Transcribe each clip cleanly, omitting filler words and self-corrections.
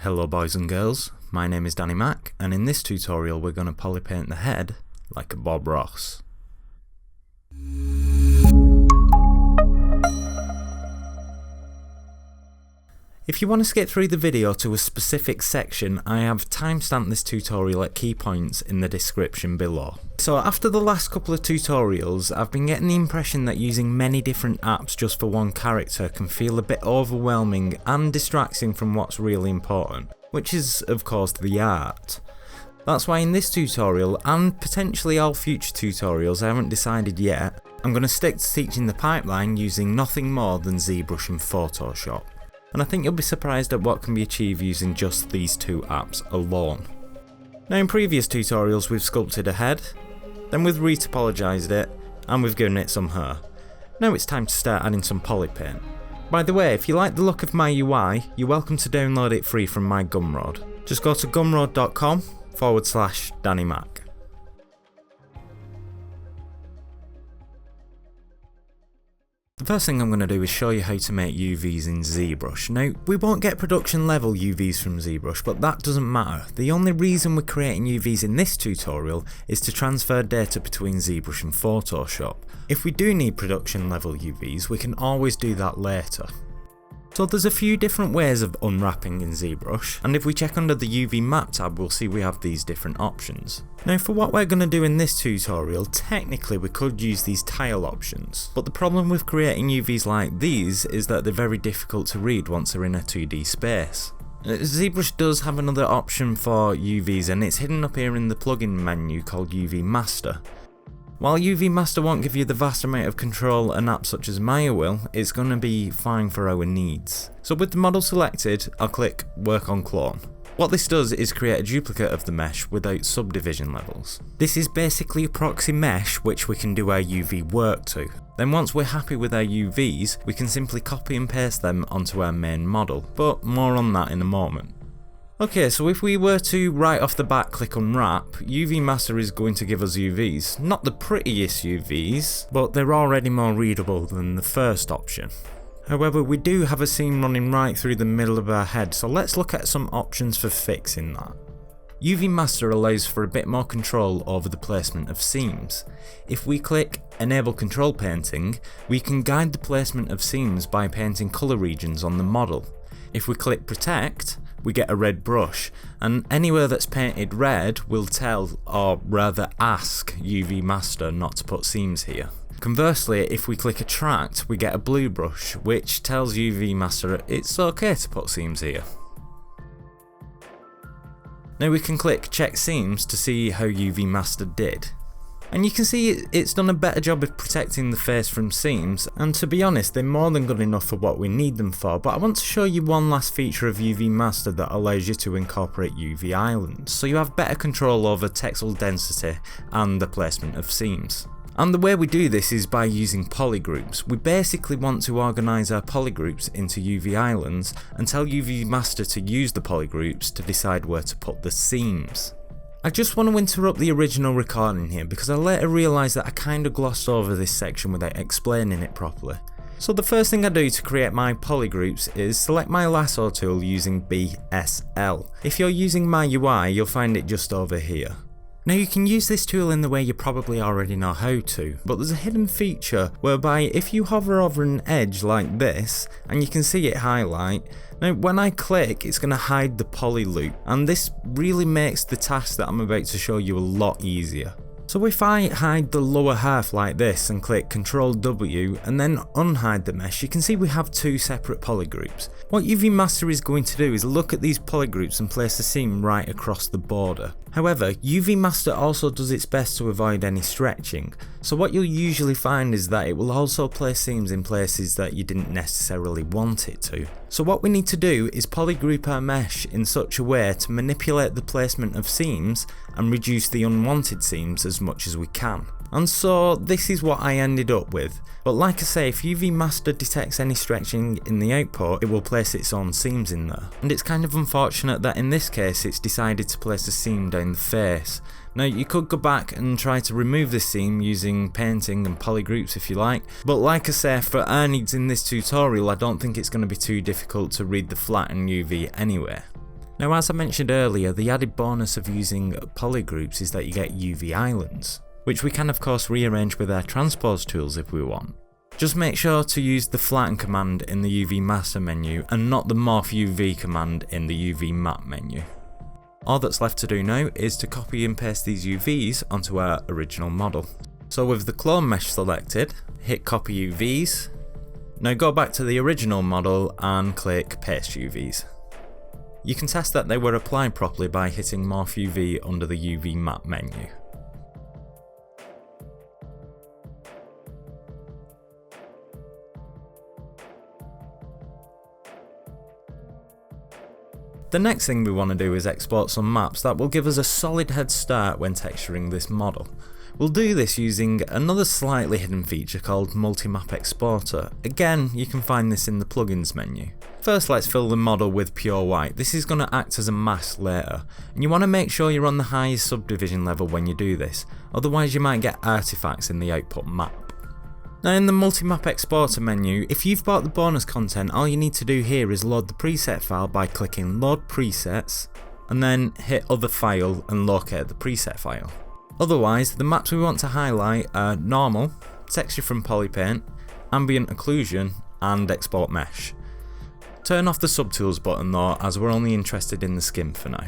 Hello boys and girls, my name is Danny Mac, and in this tutorial we're going to polypaint the head like a Bob Ross. If you want to skip through the video to a specific section, I have timestamped this tutorial at key points in the description below. So after the last couple of tutorials, I've been getting the impression that using many different apps just for one character can feel a bit overwhelming and distracting from what's really important, which is of course the art. That's why in this tutorial, and potentially all future tutorials, I haven't decided yet, I'm going to stick to teaching the pipeline using nothing more than Zbrush and Photoshop. And I think you'll be surprised at what can be achieved using just these two apps alone. Now in previous tutorials we've sculpted a head, then we've retopologized it, and we've given it some hair. Now it's time to start adding some polypaint. By the way, if you like the look of my UI, you're welcome to download it free from my Gumroad. Just go to gumroad.com/DannyMac. The first thing I'm going to do is show you how to make UVs in Zbrush. Now, we won't get production level UVs from Zbrush, but that doesn't matter. The only reason we're creating UVs in this tutorial is to transfer data between Zbrush and Photoshop. If we do need production level UVs, we can always do that later. So there's a few different ways of unwrapping in Zbrush, and if we check under the UV map tab we'll see we have these different options. Now for what we're going to do in this tutorial, technically we could use these tile options, but the problem with creating UVs like these is that they're very difficult to read once they're in a 2D space. Zbrush does have another option for UVs and it's hidden up here in the plugin menu called UV Master. While UV Master won't give you the vast amount of control an app such as Maya will, it's going to be fine for our needs. So with the model selected, I'll click Work on Clone. What this does is create a duplicate of the mesh without subdivision levels. This is basically a proxy mesh which we can do our UV work to. Then once we're happy with our UVs, we can simply copy and paste them onto our main model, but more on that in a moment. Okay, so if we were to right off the bat click Unwrap, UV Master is going to give us UVs. Not the prettiest UVs, but they're already more readable than the first option. However, we do have a seam running right through the middle of our head, so let's look at some options for fixing that. UV Master allows for a bit more control over the placement of seams. If we click Enable Control Painting, we can guide the placement of seams by painting colour regions on the model. If we click Protect, we get a red brush, and anywhere that's painted red will tell, or rather ask, UV Master not to put seams here. Conversely, if we click Attract, we get a blue brush, which tells UV Master it's okay to put seams here. Now we can click Check Seams to see how UV Master did. And you can see it's done a better job of protecting the face from seams, and to be honest they're more than good enough for what we need them for, but I want to show you one last feature of UV Master that allows you to incorporate UV islands, so you have better control over texel density and the placement of seams. And the way we do this is by using polygroups. We basically want to organise our polygroups into UV islands and tell UV Master to use the polygroups to decide where to put the seams. I just want to interrupt the original recording here because I later realised that I kinda glossed over this section without explaining it properly. So the first thing I do to create my polygroups is select my lasso tool using BSL. If you're using my UI, you'll find it just over here. Now you can use this tool in the way you probably already know how to, but there's a hidden feature whereby if you hover over an edge like this, and you can see it highlight, now when I click it's going to hide the poly loop, and this really makes the task that I'm about to show you a lot easier. So if I hide the lower half like this and click Ctrl W and then unhide the mesh, you can see we have two separate polygroups. What UV Master is going to do is look at these polygroups and place a seam right across the border. However, UV Master also does its best to avoid any stretching, so what you'll usually find is that it will also place seams in places that you didn't necessarily want it to. So what we need to do is polygroup our mesh in such a way to manipulate the placement of seams and reduce the unwanted seams as much as we can. And so this is what I ended up with, but like I say, if UV Master detects any stretching in the output, it will place its own seams in there. And it's kind of unfortunate that in this case it's decided to place a seam down the face. Now you could go back and try to remove this seam using painting and polygroups if you like, but like I say, for our needs in this tutorial I don't think it's going to be too difficult to read the flatten UV anyway. Now, as I mentioned earlier, the added bonus of using polygroups is that you get UV islands, which we can of course rearrange with our transpose tools if we want. Just make sure to use the flatten command in the UV master menu and not the morph UV command in the UV map menu. All that's left to do now is to copy and paste these UVs onto our original model. So with the clone mesh selected, hit copy UVs. Now go back to the original model and click paste UVs. You can test that they were applied properly by hitting morph UV under the UV map menu. The next thing we want to do is export some maps that will give us a solid head start when texturing this model. We'll do this using another slightly hidden feature called MultiMap Exporter. Again, you can find this in the plugins menu. First, let's fill the model with pure white. This is going to act as a mask later, and you want to make sure you're on the highest subdivision level when you do this, otherwise you might get artifacts in the output map. Now in the MultiMap Exporter menu, if you've bought the bonus content, all you need to do here is load the preset file by clicking Load Presets, and then hit Other File and locate the preset file. Otherwise, the maps we want to highlight are Normal, Texture from Polypaint, Ambient Occlusion, and Export Mesh. Turn off the Subtools button though, as we're only interested in the skin for now.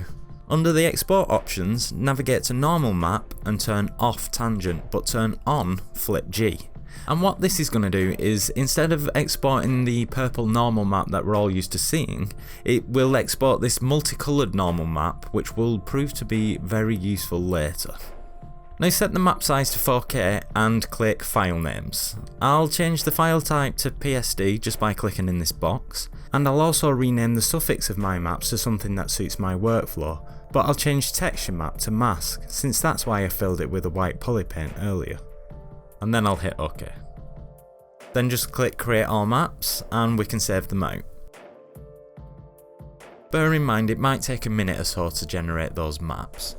Under the export options, navigate to Normal Map and turn off Tangent, but turn on Flip G. And what this is going to do is, instead of exporting the purple normal map that we're all used to seeing, it will export this multicoloured normal map, which will prove to be very useful later. Now set the map size to 4K and click File Names. I'll change the file type to PSD just by clicking in this box, and I'll also rename the suffix of my maps to something that suits my workflow, but I'll change Texture Map to Mask, since that's why I filled it with a white polypaint earlier. And then I'll hit OK. Then just click Create All Maps and we can save them out. Bear in mind it might take a minute or so to generate those maps.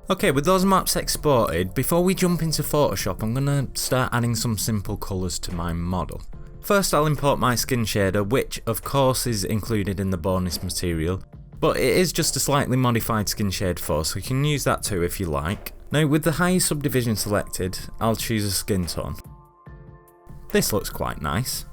Okay, with those maps exported, before we jump into Photoshop, I'm going to start adding some simple colours to my model. First I'll import my skin shader, which of course is included in the bonus material, but it is just a slightly modified skin shade for, so you can use that too if you like. Now with the highest subdivision selected, I'll choose a skin tone. This looks quite nice.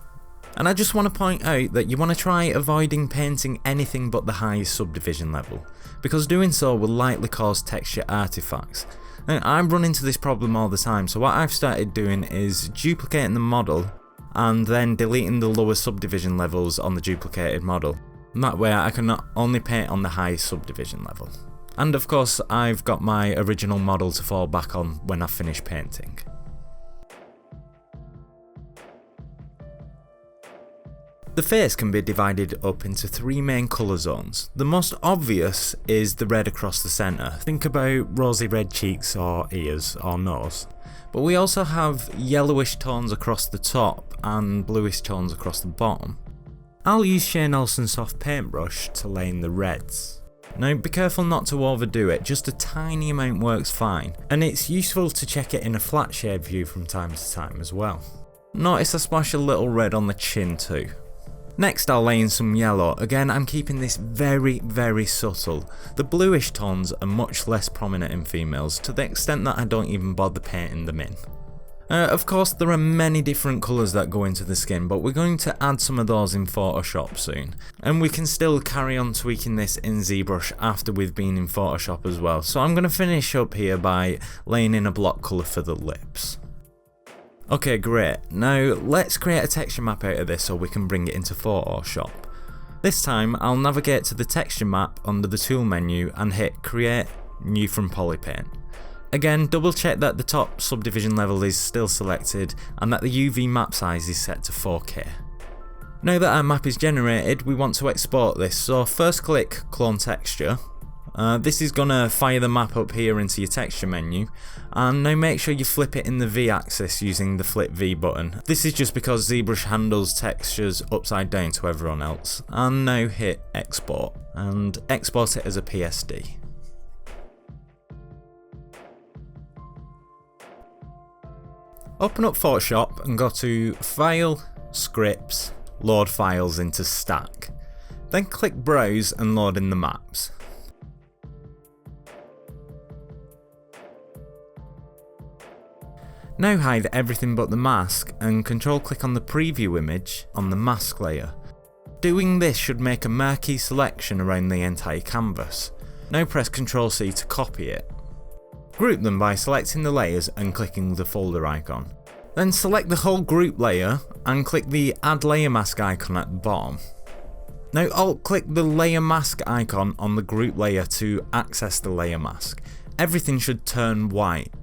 And I just want to point out that you want to try avoiding painting anything but the highest subdivision level, because doing so will likely cause texture artifacts. Now I run into this problem all the time, so what I've started doing is duplicating the model and then deleting the lower subdivision levels on the duplicated model. And that way I can not only paint on the highest subdivision level. And of course I've got my original model to fall back on when I finish painting. The face can be divided up into three main colour zones. The most obvious is the red across the centre. Think about rosy red cheeks or ears or nose. But we also have yellowish tones across the top and bluish tones across the bottom. I'll use Shane Olsen's soft paintbrush to lay in the reds. Now be careful not to overdo it, just a tiny amount works fine, and it's useful to check it in a flat shade view from time to time as well. Notice I splash a little red on the chin too. Next I'll lay in some yellow. Again, I'm keeping this very subtle. The bluish tones are much less prominent in females, to the extent that I don't even bother painting them in. Of course there are many different colours that go into the skin, but we're going to add some of those in Photoshop soon. And we can still carry on tweaking this in Zbrush after we've been in Photoshop as well. So I'm going to finish up here by laying in a block colour for the lips. Okay, great. Now let's create a texture map out of this so we can bring it into Photoshop. This time I'll navigate to the texture map under the tool menu and hit Create New from Polypaint. Again, double check that the top subdivision level is still selected and that the UV map size is set to 4K. Now that our map is generated, we want to export this, so first click Clone Texture. This is going to fire the map up here into your texture menu, and now make sure you flip it in the V axis using the flip V button. This is just because Zbrush handles textures upside down to everyone else. And now hit export, and export it as a PSD. Open up Photoshop and go to File, Scripts, Load Files into Stack. Then click Browse and load in the maps. Now hide everything but the mask and control click on the preview image on the mask layer. Doing this should make a marquee selection around the entire canvas. Now press Ctrl C to copy it. Group them by selecting the layers and clicking the folder icon. Then select the whole group layer and click the Add Layer Mask icon at the bottom. Now alt click the layer mask icon on the group layer to access the layer mask. Everything should turn white.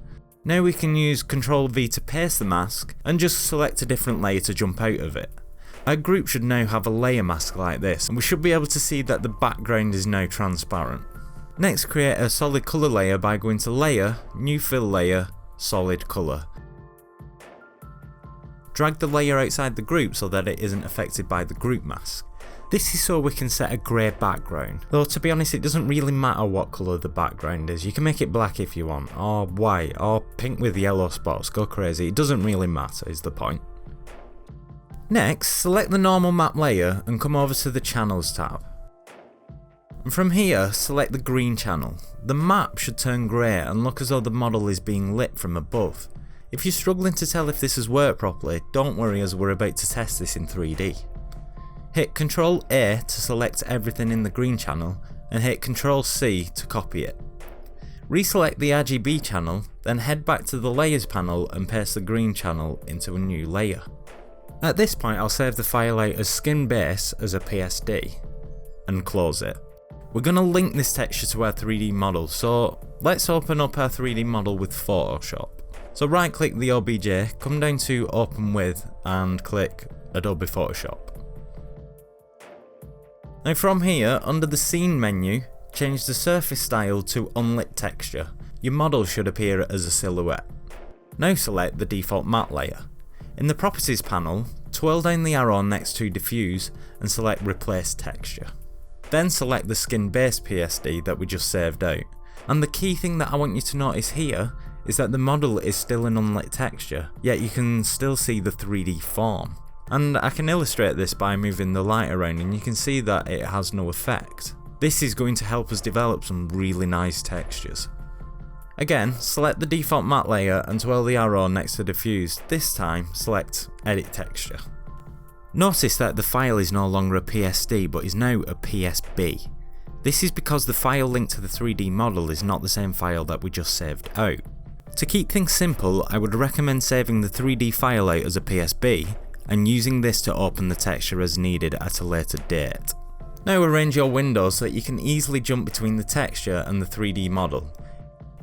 Now we can use Ctrl V to paste the mask and just select a different layer to jump out of it. Our group should now have a layer mask like this, and we should be able to see that the background is now transparent. Next, create a solid colour layer by going to Layer, New Fill Layer, Solid Colour. Drag the layer outside the group so that it isn't affected by the group mask. This is so we can set a grey background, though to be honest it doesn't really matter what colour the background is. You can make it black if you want, or white, or pink with yellow spots, go crazy, it doesn't really matter is the point. Next, select the normal map layer and come over to the Channels tab. And from here, select the green channel. The map should turn grey and look as though the model is being lit from above. If you're struggling to tell if this has worked properly, don't worry as we're about to test this in 3D. Hit Ctrl A to select everything in the green channel and hit Ctrl C to copy it. Reselect the RGB channel, then head back to the layers panel and paste the green channel into a new layer. At this point I'll save the file out as skin base as a PSD and close it. We're going to link this texture to our 3D model, so let's open up our 3D model with Photoshop. So right click the OBJ, come down to Open With and click Adobe Photoshop. Now from here, under the Scene menu, change the surface style to Unlit Texture. Your model should appear as a silhouette. Now select the default matte layer. In the Properties panel, twirl down the arrow next to Diffuse and select Replace Texture. Then select the Skin Base PSD that we just saved out. And the key thing that I want you to notice here is that the model is still an unlit texture, yet you can still see the 3D form. And I can illustrate this by moving the light around and you can see that it has no effect. This is going to help us develop some really nice textures. Again, select the default matte layer and twirl the arrow next to Diffuse. This time, select Edit Texture. Notice that the file is no longer a PSD but is now a PSB. This is because the file linked to the 3D model is not the same file that we just saved out. To keep things simple, I would recommend saving the 3D file out as a PSB and using this to open the texture as needed at a later date. Now arrange your windows so that you can easily jump between the texture and the 3D model.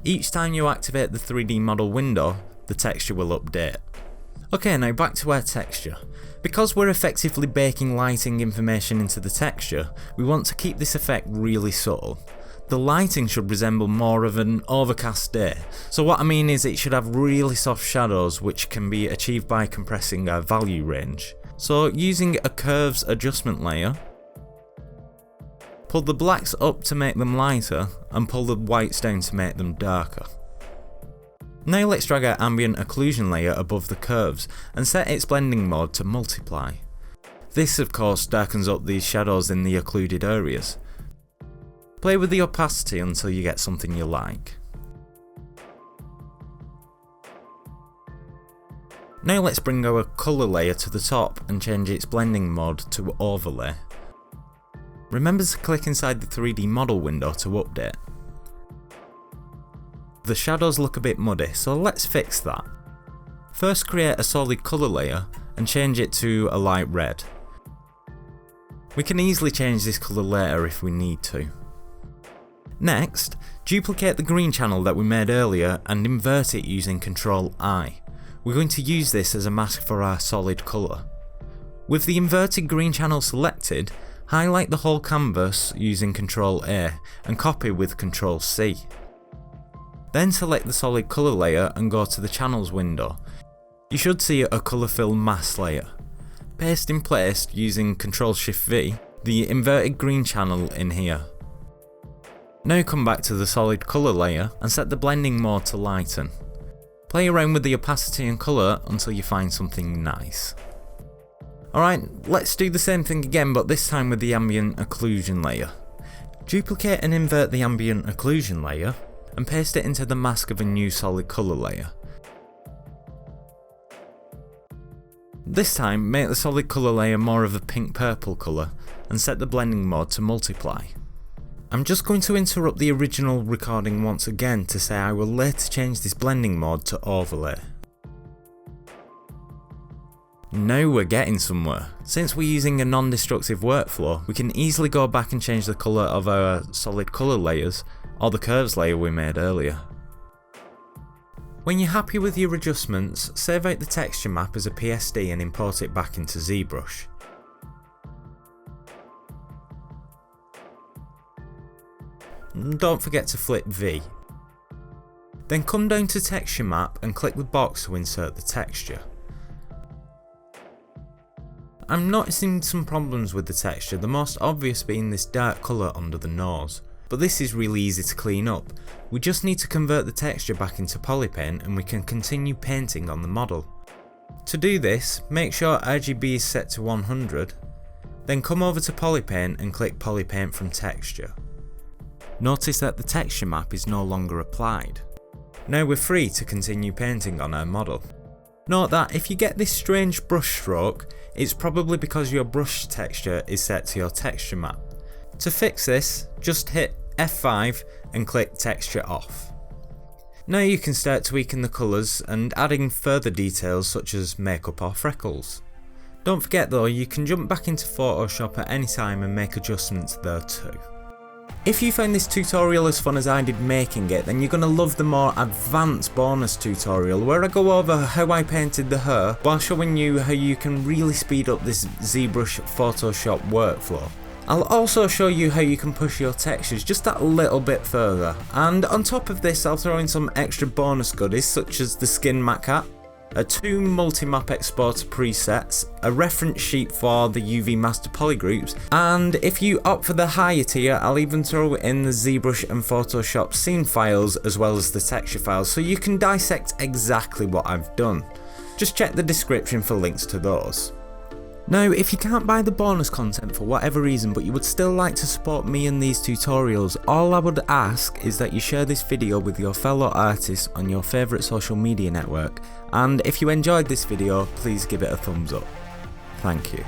Each time you activate the 3D model window, the texture will update. Okay, now back to our texture. Because we're effectively baking lighting information into the texture, we want to keep this effect really subtle. The lighting should resemble more of an overcast day. So what I mean is it should have really soft shadows which can be achieved by compressing our value range. So using a curves adjustment layer, pull the blacks up to make them lighter and pull the whites down to make them darker. Now let's drag our ambient occlusion layer above the curves and set its blending mode to multiply. This of course darkens up these shadows in the occluded areas. Play with the opacity until you get something you like. Now let's bring our colour layer to the top and change its blending mode to overlay. Remember to click inside the 3D model window to update. The shadows look a bit muddy, so let's fix that. First create a solid colour layer and change it to a light red. We can easily change this colour later if we need to. Next, duplicate the green channel that we made earlier and invert it using Ctrl I. We're going to use this as a mask for our solid colour. With the inverted green channel selected, highlight the whole canvas using Ctrl A and copy with Ctrl C. Then select the solid colour layer and go to the channels window. You should see a colour fill mask layer. Paste in place using Ctrl Shift V the inverted green channel in here. Now come back to the solid colour layer and set the blending mode to lighten. Play around with the opacity and colour until you find something nice. Alright, let's do the same thing again, but this time with the ambient occlusion layer. Duplicate and invert the ambient occlusion layer, and paste it into the mask of a new solid colour layer. This time, make the solid colour layer more of a pink-purple colour, and set the blending mode to multiply. I'm just going to interrupt the original recording once again to say I will later change this blending mode to overlay. Now we're getting somewhere. Since we're using a non-destructive workflow, we can easily go back and change the colour of our solid colour layers, or the curves layer we made earlier. When you're happy with your adjustments, save out the texture map as a PSD and import it back into Zbrush. Don't forget to flip V. Then come down to texture map and click the box to insert the texture. I'm noticing some problems with the texture, the most obvious being this dark colour under the nose. But this is really easy to clean up. We just need to convert the texture back into polypaint and we can continue painting on the model. To do this, make sure RGB is set to 100, then come over to polypaint and click polypaint from texture. Notice that the texture map is no longer applied. Now we're free to continue painting on our model. Note that if you get this strange brush stroke, it's probably because your brush texture is set to your texture map. To fix this, just hit F5 and click texture off. Now you can start tweaking the colours and adding further details such as makeup or freckles. Don't forget though, you can jump back into Photoshop at any time and make adjustments there too. If you found this tutorial as fun as I did making it, then you're going to love the more advanced bonus tutorial where I go over how I painted the hair while showing you how you can really speed up this Zbrush Photoshop workflow. I'll also show you how you can push your textures just that little bit further, and on top of this I'll throw in some extra bonus goodies such as the skin mat cap, 2 MultiMap Exporter presets, a reference sheet for the UV master polygroups, and if you opt for the higher tier I'll even throw in the Zbrush and Photoshop scene files as well as the texture files so you can dissect exactly what I've done. Just check the description for links to those. Now, if you can't buy the bonus content for whatever reason but you would still like to support me in these tutorials, all I would ask is that you share this video with your fellow artists on your favourite social media network, and if you enjoyed this video, please give it a thumbs up. Thank you.